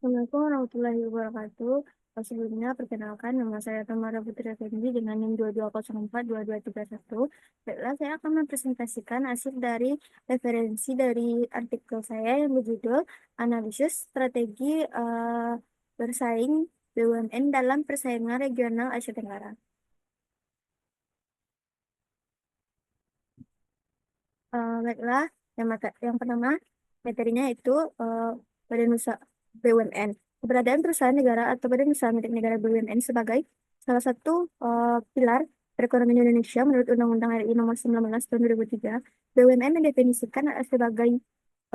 Assalamualaikum warahmatullahi wabarakatuh. Sebelumnya, perkenalkan nama saya Tamara Putri Effendi dengan NIM 22042231. Baiklah, saya akan mempresentasikan hasil dari referensi dari artikel saya yang berjudul Analisis Strategi Bersaing BUMN dalam Persaingan Regional Asia Tenggara. Baiklah, yang pertama materinya itu Badan Usaha BUMN. Keberadaan perusahaan negara atau badan usaha milik negara BUMN sebagai salah satu pilar perekonomian Indonesia menurut Undang-Undang RI Nomor 19 Tahun 2003. BUMN mendefinisikan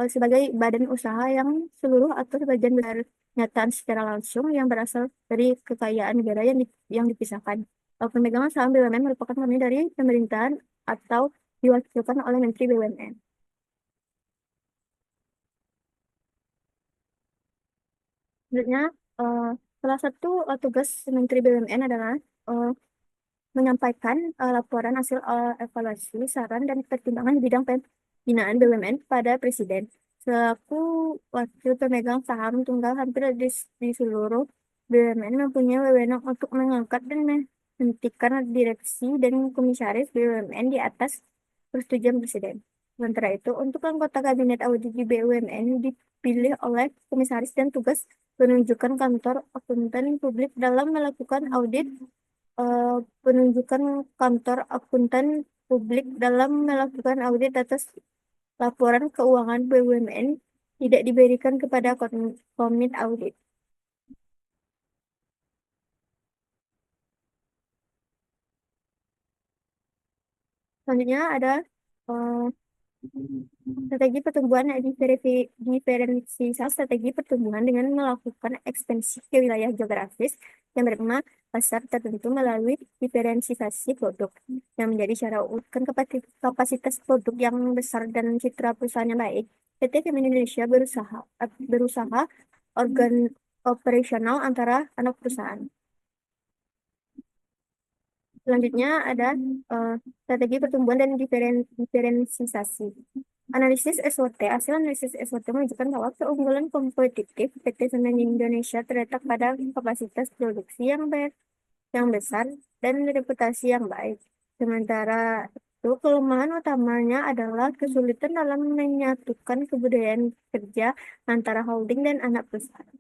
sebagai badan usaha yang seluruh atau sebagian besar nyataan secara langsung yang berasal dari kekayaan negara yang dipisahkan. Pemegang saham BUMN merupakan murni dari pemerintahan atau diwakilkan oleh Menteri BUMN. Selanjutnya, eh, salah satu tugas Menteri BUMN adalah eh, menyampaikan laporan hasil evaluasi, saran, dan pertimbangan di bidang pembinaan BUMN pada Presiden. Selaku wakil pemegang saham tunggal hampir di seluruh BUMN mempunyai wewenang untuk mengangkat dan menghentikan direksi dan komisaris BUMN di atas persetujuan Presiden. Sementara itu, untuk anggota Kabinet Audit di BUMN dipilih oleh komisaris dan tugas penunjukan kantor akuntan publik dalam melakukan audit eh, penunjukan kantor akuntan publik dalam melakukan audit atas laporan keuangan BUMN tidak diberikan kepada komit audit. Selanjutnya ada eh, strategi pertumbuhan diferensiasi strategi pertumbuhan dengan melakukan ekspansi ke wilayah geografis yang bermakna pasar tertentu melalui diferensiasi produk yang menjadi syarat kan kapasitas produk yang besar dan citra perusahaan yang baik. PT Film Indonesia berusaha organ operasional antara anak perusahaan. Selanjutnya ada eh, strategi pertumbuhan dan diferensiasi. Analisis SWOT, hasil analisis SWOT menunjukkan bahwa keunggulan kompetitif PT Semen Indonesia terletak pada kapasitas produksi yang besar dan reputasi yang baik. Sementara itu, kelemahan utamanya adalah kesulitan dalam menyatukan kebudayaan kerja antara holding dan anak perusahaan.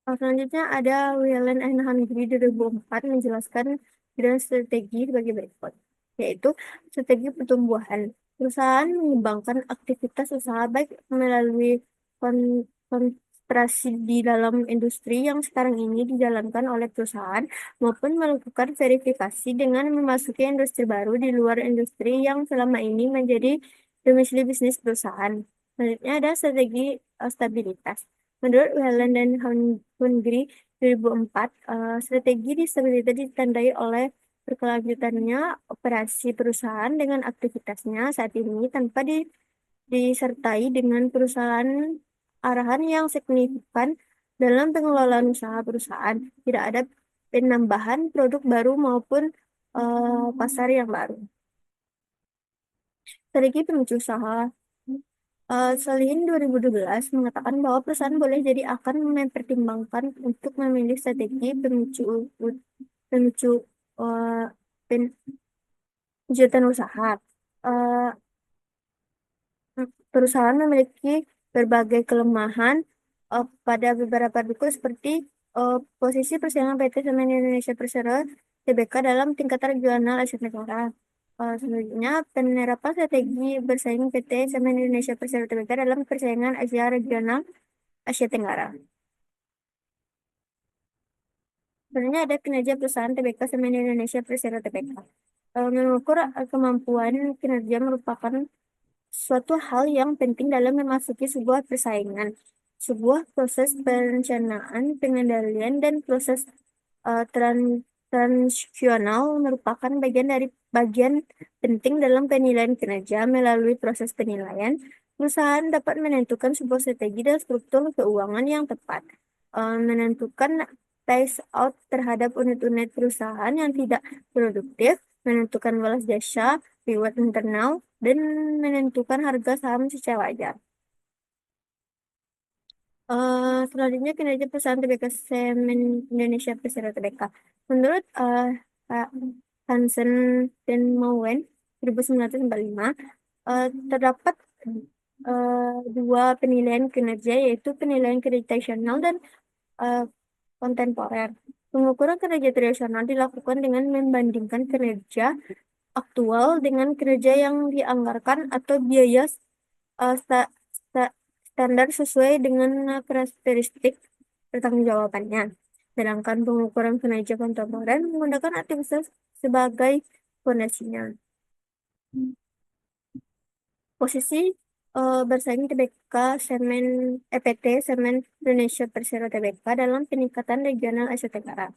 Selanjutnya ada Whelan and Hungry 2004 menjelaskan bidang strategi sebagai berikut, yaitu strategi pertumbuhan. Perusahaan mengembangkan aktivitas usaha baik melalui konsentrasi di dalam industri yang sekarang ini dijalankan oleh perusahaan maupun melakukan verifikasi dengan memasuki industri baru di luar industri yang selama ini menjadi domisili bisnis perusahaan. Selanjutnya ada strategi stabilitas. Menurut Whelan dan Hungry 2004, strategi stabilitas ditandai oleh berkelanjutannya operasi perusahaan dengan aktivitasnya saat ini tanpa disertai dengan perusahaan arahan yang signifikan dalam pengelolaan usaha perusahaan. Tidak ada penambahan produk baru maupun pasar yang baru. Strategi pemicu usaha. Selain 2012 mengatakan bahwa perusahaan boleh jadi akan mempertimbangkan untuk memilih strategi pemicu uh, penjualan usaha. Eh, Perusahaan memiliki berbagai kelemahan pada beberapa buku seperti posisi persaingan PT Semen Indonesia Persero TBK dalam tingkat regional Asia Tenggara. Selanjutnya, penerapan strategi bersaing PT Semen Indonesia Persero TBK dalam persaingan Asia regional Asia Tenggara. Sebenarnya ada kinerja perusahaan TBK Semen Indonesia Persero TBK. Mengukur kemampuan kinerja merupakan suatu hal yang penting dalam memasuki sebuah persaingan. Sebuah proses perencanaan, pengendalian, dan proses transaksional merupakan bagian penting dalam penilaian kinerja. Melalui proses penilaian, perusahaan dapat menentukan sebuah strategi dan struktur keuangan yang tepat, menentukan phase out terhadap unit-unit perusahaan yang tidak produktif, menentukan balas jasa, reward internal, dan menentukan harga saham secara wajar. Selanjutnya kinerja perusahaan TBK Semen Indonesia Persero TBK. Menurut Pak Hansen dan Mowen 1945, terdapat dua penilaian kinerja, yaitu penilaian kreditasional dan eh, kontemporer. Pengukuran kinerja tradisional dilakukan dengan membandingkan kinerja aktual dengan kinerja yang dianggarkan atau biaya eh, sta- sta- standar sesuai dengan karakteristik pertanggungjawabannya. Sedangkan pengukuran kinerja kontemporer menggunakan aktivitas sebagai fondasinya. Posisi bersaing TBK Semen EPT Semen Indonesia Persero TBK dalam peningkatan regional Asia Tenggara.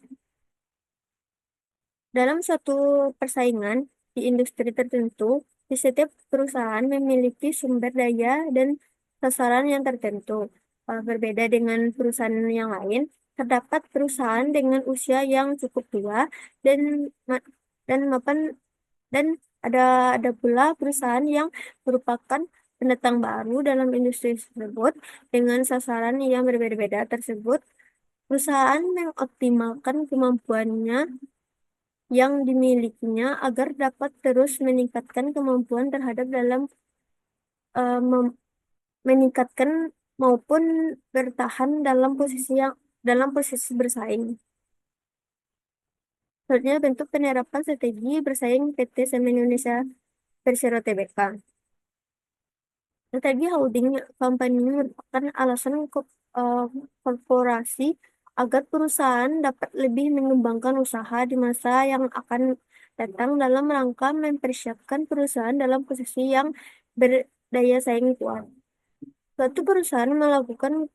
Dalam suatu persaingan di industri tertentu, di setiap perusahaan memiliki sumber daya dan sasaran yang tertentu. Berbeda dengan perusahaan yang lain, terdapat perusahaan dengan usia yang cukup tua dan ma- dan mapan dan ada ada pula perusahaan yang merupakan pendatang baru dalam industri tersebut dengan sasaran yang berbeda-beda tersebut. Perusahaan mengoptimalkan kemampuannya yang dimilikinya agar dapat terus meningkatkan kemampuan terhadap dalam eh, mem- meningkatkan maupun bertahan dalam posisi bersaing. Selanjutnya bentuk penerapan strategi bersaing PT Semen Indonesia Persero Tbk. Strategi holding company merupakan alasan eh, korporasi agar perusahaan dapat lebih mengembangkan usaha di masa yang akan datang dalam rangka mempersiapkan perusahaan dalam posisi yang berdaya saing kuat. Suatu perusahaan melakukan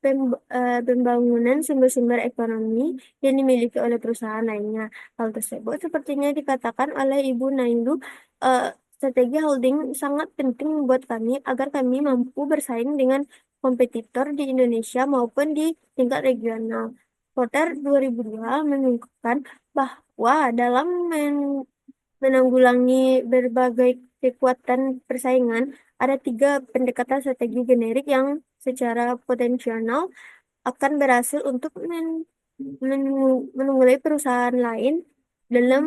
pembangunan sumber-sumber ekonomi yang dimiliki oleh perusahaan lainnya. Hal tersebut sepertinya dikatakan oleh Ibu Nailu, eh, strategi holding sangat penting buat kami agar kami mampu bersaing dengan kompetitor di Indonesia maupun di tingkat regional. Porter 2002 mengungkapkan bahwa dalam menanggulangi berbagai kekuatan persaingan, ada tiga pendekatan strategi generik yang secara potensial akan berhasil untuk menunggangi perusahaan lain dalam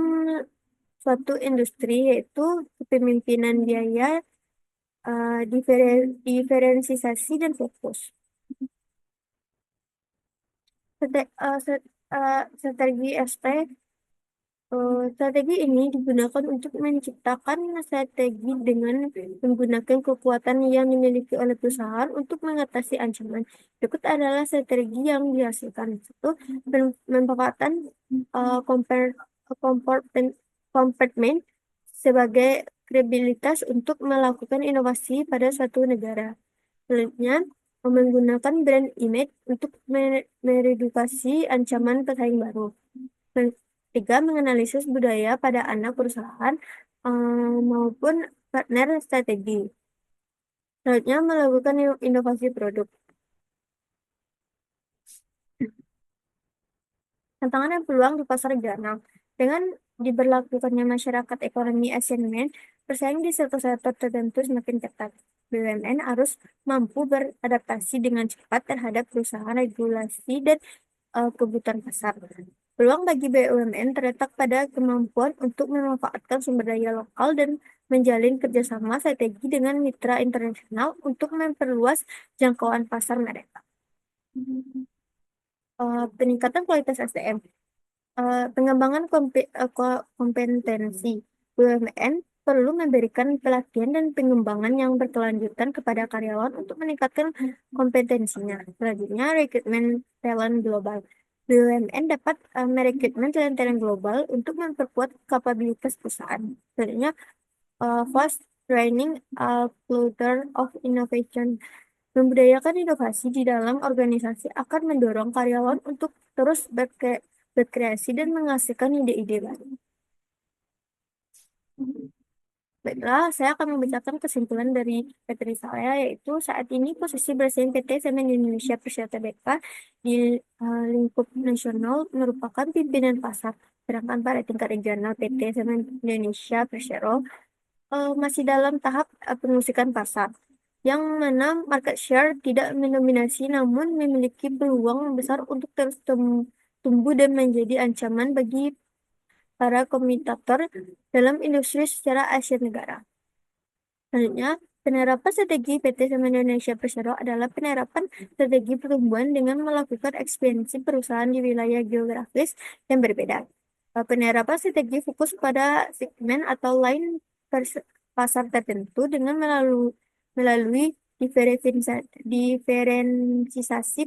suatu industri, yaitu kepemimpinan biaya, diferensiasi, dan fokus. Strategi ST. Strategi ini digunakan untuk menciptakan strategi dengan menggunakan kekuatan yang dimiliki oleh perusahaan untuk mengatasi ancaman. Berikut adalah strategi yang dihasilkan. Satu, pemanfaatan kompartemen kompartemen sebagai kredibilitas untuk melakukan inovasi pada suatu negara. Selanjutnya, menggunakan brand image untuk meredukasi ancaman pesaing baru. Tiga, menganalisis budaya pada anak perusahaan maupun partner strategi. Selanjutnya, melakukan inovasi produk. Tantangan dan peluang di pasar regional. Dengan diberlakukannya masyarakat ekonomi ASEAN, persaing di sektor-sektor tertentu semakin ketat. BUMN harus mampu beradaptasi dengan cepat terhadap perusahaan regulasi dan kebutuhan pasar. Peluang bagi BUMN terletak pada kemampuan untuk memanfaatkan sumber daya lokal dan menjalin kerjasama strategi dengan mitra internasional untuk memperluas jangkauan pasar mereka. Peningkatan kualitas SDM. Pengembangan kompetensi BUMN perlu memberikan pelatihan dan pengembangan yang berkelanjutan kepada karyawan untuk meningkatkan kompetensinya. Selanjutnya, rekrutmen talent global. BUMN dapat merekrutmen talent global untuk memperkuat kapabilitas perusahaan. Selanjutnya, fast training culture of innovation. Membudayakan inovasi di dalam organisasi akan mendorong karyawan untuk terus berkreasi dan menghasilkan ide-ide baru. Baiklah, saya akan membacakan kesimpulan dari materi saya, yaitu saat ini posisi bersaing PT Semen Indonesia Persero Tbk di lingkup nasional merupakan pimpinan pasar, sedangkan pada tingkat regional PT Semen Indonesia Persero masih dalam tahap pengusikan pasar. yang mana market share tidak mendominasi namun memiliki peluang besar untuk terus tumbuh dan menjadi ancaman bagi para komentator dalam industri secara Asia Tenggara. Selanjutnya, penerapan strategi PT Semen Indonesia Persero adalah penerapan strategi pertumbuhan dengan melakukan ekspansi perusahaan di wilayah geografis yang berbeda. Penerapan strategi fokus pada segmen atau line pasar tertentu dengan melalui diferensiasi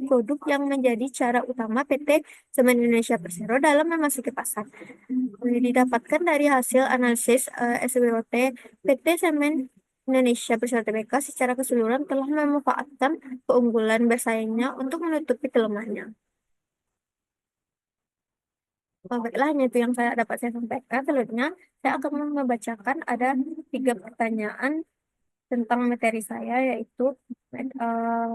produk yang menjadi cara utama PT Semen Indonesia Persero dalam memasuki pasar. Didapatkan dari hasil analisis SWOT, PT Semen Indonesia Persero Tbk secara keseluruhan telah memanfaatkan keunggulan bersaingnya untuk menutupi kelemahannya. Baiklah, hanya itu yang saya sampaikan. Selanjutnya, saya akan membacakan ada 3 pertanyaan tentang materi saya, yaitu eh,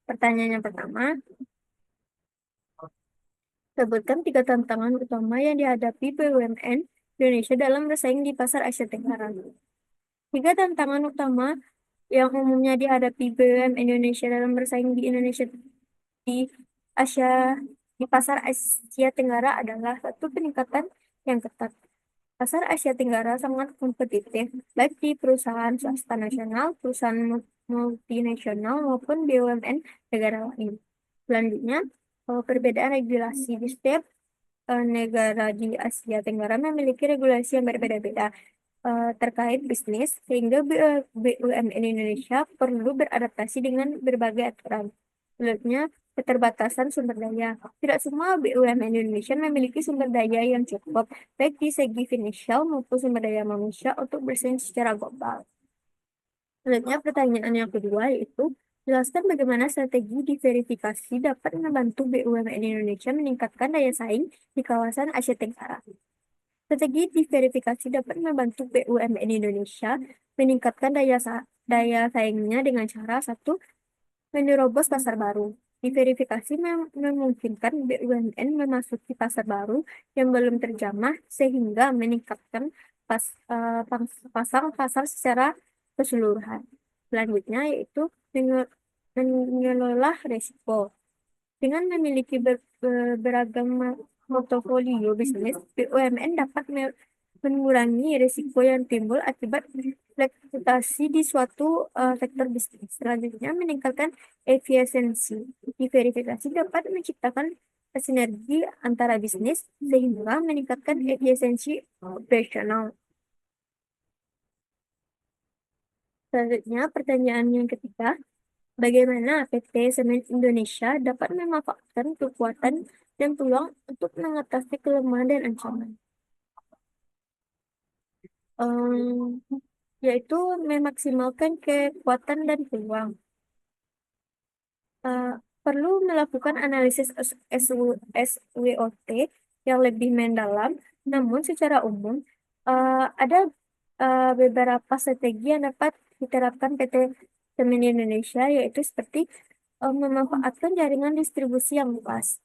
pertanyaan yang pertama, sebutkan 3 tantangan utama yang dihadapi BUMN Indonesia dalam bersaing di pasar Asia Tenggara. 3 tantangan utama yang umumnya dihadapi BUMN Indonesia dalam bersaing di Indonesia di Asia di pasar Asia Tenggara adalah satu, peningkatan yang ketat. Pasar Asia Tenggara sangat kompetitif, baik di perusahaan swasta nasional, perusahaan multinasional, maupun BUMN negara lain. Selanjutnya, perbedaan regulasi di setiap negara di Asia Tenggara memiliki regulasi yang berbeda-beda terkait bisnis, sehingga BUMN Indonesia perlu beradaptasi dengan berbagai aturan. Selanjutnya, keterbatasan sumber daya. Tidak semua BUMN Indonesia memiliki sumber daya yang cukup, baik di segi finansial maupun sumber daya manusia untuk bersaing secara global. Selanjutnya, pertanyaan yang kedua yaitu, jelaskan bagaimana strategi diverifikasi dapat membantu BUMN Indonesia meningkatkan daya saing di kawasan Asia Tenggara. Strategi diverifikasi dapat membantu BUMN Indonesia meningkatkan daya saingnya dengan cara satu, menerobos pasar baru. Diverifikasi memungkinkan BUMN memasuki pasar baru yang belum terjamah sehingga meningkatkan pasang pasar secara keseluruhan. Selanjutnya yaitu mengelola risiko. Dengan memiliki beragam portofolio bisnis, BUMN dapat mengurangi risiko yang timbul akibat fluktuasi di suatu sektor bisnis. Selanjutnya, meningkatkan efisiensi. Diverifikasi dapat menciptakan sinergi antara bisnis sehingga meningkatkan efisiensi operasional. Selanjutnya, pertanyaan yang ketiga, bagaimana PT Semen Indonesia dapat memanfaatkan kekuatan dan peluang untuk mengatasi kelemahan dan ancaman? Em, Yaitu memaksimalkan kekuatan dan peluang. Eh, Perlu melakukan analisis SWOT yang lebih mendalam, namun secara umum ada beberapa strategi yang dapat diterapkan PT Semen Indonesia, yaitu seperti memanfaatkan jaringan distribusi yang luas.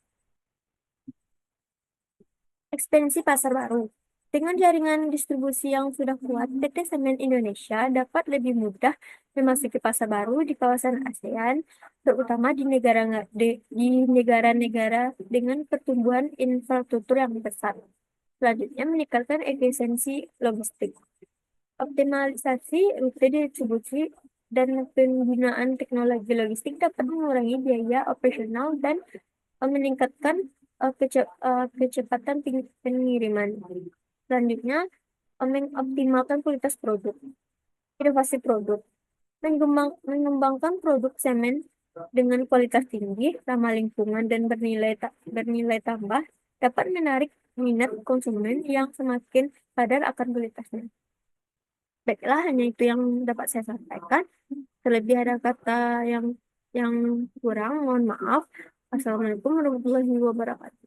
Ekspansi pasar baru. Dengan jaringan distribusi yang sudah kuat, PT Semen Indonesia dapat lebih mudah memasuki pasar baru di kawasan ASEAN, terutama di negara-negara dengan pertumbuhan infrastruktur yang besar. Selanjutnya, meningkatkan efisiensi logistik. Optimalisasi rute distribusi dan penggunaan teknologi logistik dapat mengurangi biaya operasional dan meningkatkan kecepatan pengiriman. Selanjutnya, mengoptimalkan kualitas produk. Inovasi produk. Mengembangkan produk semen dengan kualitas tinggi, ramah lingkungan, dan bernilai tambah dapat menarik minat konsumen yang semakin sadar akan kualitasnya. Baiklah, hanya itu yang dapat saya sampaikan. Terlebih ada kata yang kurang, mohon maaf. Assalamualaikum warahmatullahi wabarakatuh.